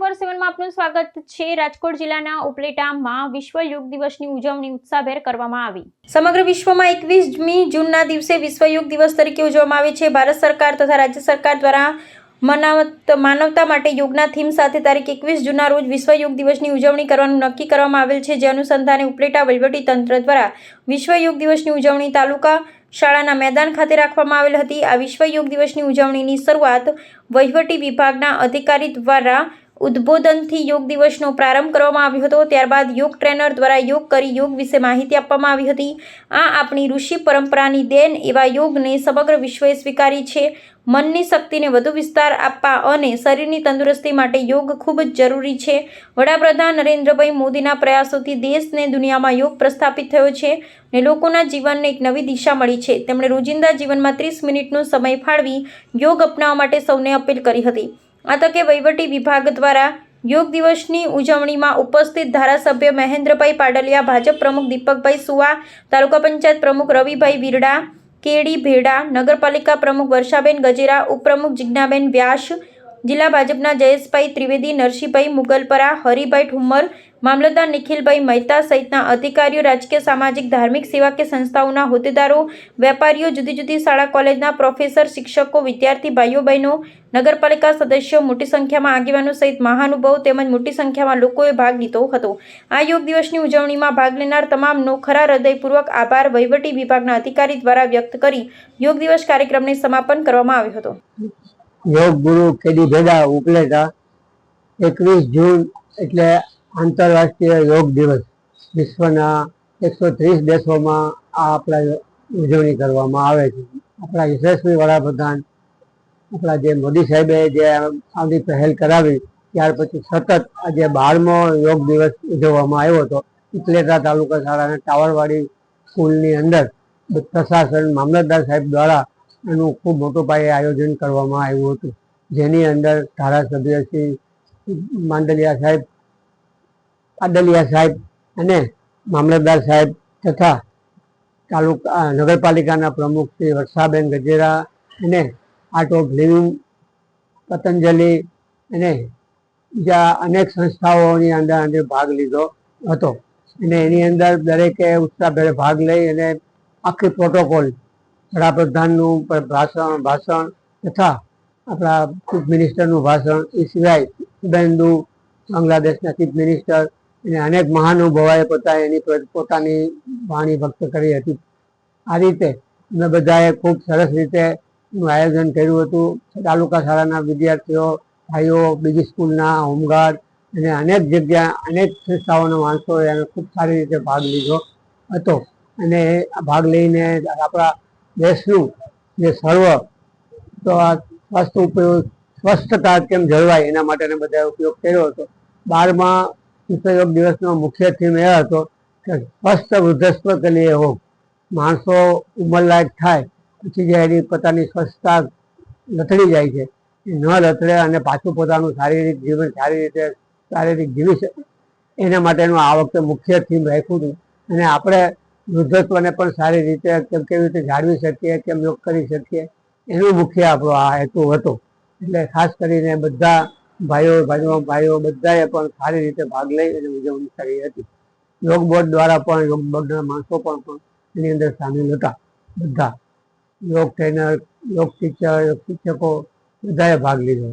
24/7 માં આપનું સ્વાગત છે। રાજકોટ જિલ્લાના ઉપલેટામાં વિશ્વ યોગ દિવસની ઉજવણી ઉત્સાહભેર કરવામાં આવી। સમગ્ર વિશ્વમાં 21મી જૂનના દિવસે વિશ્વ યોગ દિવસ તરીકે ઉજવવામાં આવે છે। ભારત સરકાર તથા રાજ્ય સરકાર દ્વારા માનવતા માટે યોગના થીમ સાથે તારીખ 21 જૂનના રોજ વિશ્વ યોગ દિવસની ઉજવણી કરવાનું નક્કી કરવામાં આવેલ છે। જે અનુસંધાને ઉપલેટા વહીવટી તંત્ર દ્વારા વિશ્વ યોગ દિવસની ઉજવણી તાલુકા શાળાના મેદાન ખાતે રાખવામાં આવેલ હતી। આ વિશ્વ યોગ દિવસની ઉજવણીની શરૂઆત વહીવટી વિભાગના અધિકારી દ્વારા ઉદ્બોધનથી યોગ દિવસનો પ્રારંભ કરવામાં આવ્યો હતો। ત્યારબાદ યોગ ટ્રેનર દ્વારા યોગ કરી યોગ વિશે માહિતી આપવામાં આવી હતી। આ આપણી ઋષિ પરંપરાની દેન એવા યોગને સમગ્ર વિશ્વએ સ્વીકારી છે। મનની શક્તિને વધુ વિસ્તાર આપવા અને શરીરની તંદુરસ્તી માટે યોગ ખૂબ જ જરૂરી છે। વડાપ્રધાન નરેન્દ્રભાઈ મોદીના પ્રયાસોથી દેશને દુનિયામાં યોગ પ્રસ્થાપિત થયો છે અને લોકોના જીવનને એક નવી દિશા મળી છે। તેમણે રોજિંદા જીવનમાં 30 મિનિટનો સમય ફાળવી યોગ અપનાવવા માટે સૌને અપીલ કરી હતી। આ તકે વહીવટી વિભાગ દ્વારા યોગ દિવસની ઉજવણીમાં ઉપસ્થિત ધારાસભ્ય મહેન્દ્રભાઈ પાડલિયા, ભાજપ પ્રમુખ દીપકભાઈ સુવા, તાલુકા પંચાયત પ્રમુખ રવિભાઈ વિરડા, કેડી ભેડા, નગરપાલિકા પ્રમુખ વર્ષાબેન ગજેરા, ઉપપ્રમુખ જિજ્ઞાબેન વ્યાસ, જિલ્લા ભાજપના જયેશભાઈ ત્રિવેદી, નરસિંહભાઈ મુગલપરા, હરિભાઈ ઠુમ્મર, મામલતદાર નિખિલભાઈ મહેતા સહિતના અધિકારીઓ, રાજકીય, સામાજિક, ધાર્મિક, સેવાકીય સંસ્થાઓના હોદ્દેદારો, વેપારીઓ, જુદી જુદી શાળા કોલેજના પ્રોફેસર, શિક્ષકો, વિદ્યાર્થી ભાઈઓ બહેનો, નગરપાલિકા સદસ્યો, મોટી સંખ્યામાં આગેવાનો સહિત મહાનુભાવો તેમજ મોટી સંખ્યામાં લોકોએ ભાગ લીધો હતો। આ યોગ દિવસની ઉજવણીમાં ભાગ લેનાર તમામનો ખરા હૃદયપૂર્વક આભાર વહીવટી વિભાગના અધિકારી દ્વારા વ્યક્ત કરી યોગ દિવસ કાર્યક્રમને સમાપન કરવામાં આવ્યો હતો। યોગ ગુરુ કેડી ભેડા ઉપલેટા 21 જૂન એટલે આંતરરાષ્ટ્રીય યોગ દિવસ વિશ્વના 130 દેશોમાં આ આપણા ઉજવણી કરવામાં આવે છે। આપણા યશસ્વી વડાપ્રધાન આપણા જે મોદી સાહેબે જે આવી પહેલ કરાવી ત્યાર પછી સતત આજે 12મો યોગ દિવસ ઉજવવામાં આવ્યો હતો। ઉપલેટા તાલુકા શાળાના ટાવરવાડી સ્કૂલની અંદર પ્રશાસન મામલતદાર સાહેબ દ્વારા એનું ખૂબ મોટો પાયે આયોજન કરવામાં આવ્યું હતું, જેની અંદર ધારાસભ્ય શ્રી પાડલિયા સાહેબ અને મામલતદાર સાહેબ તથા તાલુકા નગરપાલિકાના પ્રમુખ શ્રી વર્ષાબેન ગજેરા અને આર્ટ ઓફ લિવિંગ પતંજલિ અને બીજા અનેક સંસ્થાઓની અંદર ભાગ લીધો હતો અને એની અંદર દરેકે ઉત્સાહભેર ભાગ લઈ અને આખી પ્રોટોકોલ વડાપ્રધાનનું ભાષણ તથા આપણા ચીફ મિનિસ્ટરનું ભાષણ, એ સિવાય શુભેન્દુ બાંગ્લાદેશના ચીફ મિનિસ્ટર અને અનેક મહાનુભાવોએ પોતાની વાણી વ્યક્ત કરી હતી। આ રીતે અમે બધાએ ખૂબ સરસ રીતે એનું આયોજન કર્યું હતું। તાલુકા શાળાના વિદ્યાર્થીઓ, ભાઈઓ, બીજી સ્કૂલના હોમગાર્ડ અને અનેક જગ્યા અનેક સંસ્થાઓના માણસોએ એને ખૂબ સારી રીતે ભાગ લીધો હતો અને ભાગ લઈને આપણા દેશનું જે સર્વ તો આ સ્વસ્થતા કેમ જળવાય એના માટેનો બધા ઉપયોગ કર્યો હતો। 12મા વિશ્વ યોગ દિવસનો મુખ્ય થીમ એ હતો કે સ્વસ્થ વૃદ્ધસ્વ કે લીએ હો। માણસો ઉંમરલાયક થાય પછી જે એની પોતાની સ્વસ્થતા લથડી જાય છે એ ન લથડે અને પાછું પોતાનું શારીરિક જીવન શારીરિક જીવી શકે એના માટેનું આ વખતે મુખ્ય થીમ રાખ્યું હતું અને આપણે વૃદ્ધત્વને પણ સારી રીતે કેવી રીતે જાળવી શકીએ, કેમ યોગ કરી શકીએ એનું મુખ્ય આપણો આ હેતુ હતો। એટલે ખાસ કરીને બધા ભાઈઓ બધાએ પણ સારી રીતે ભાગ લઈ અને ઉજવણી કરી હતી। યોગ બોર્ડ દ્વારા પણ યોગ બોર્ડના માણસો પણ એની અંદર સામેલ હતા। બધા યોગ ટ્રેનર, યોગ ટીચર, યોગ શિક્ષકો બધાએ ભાગ લીધો।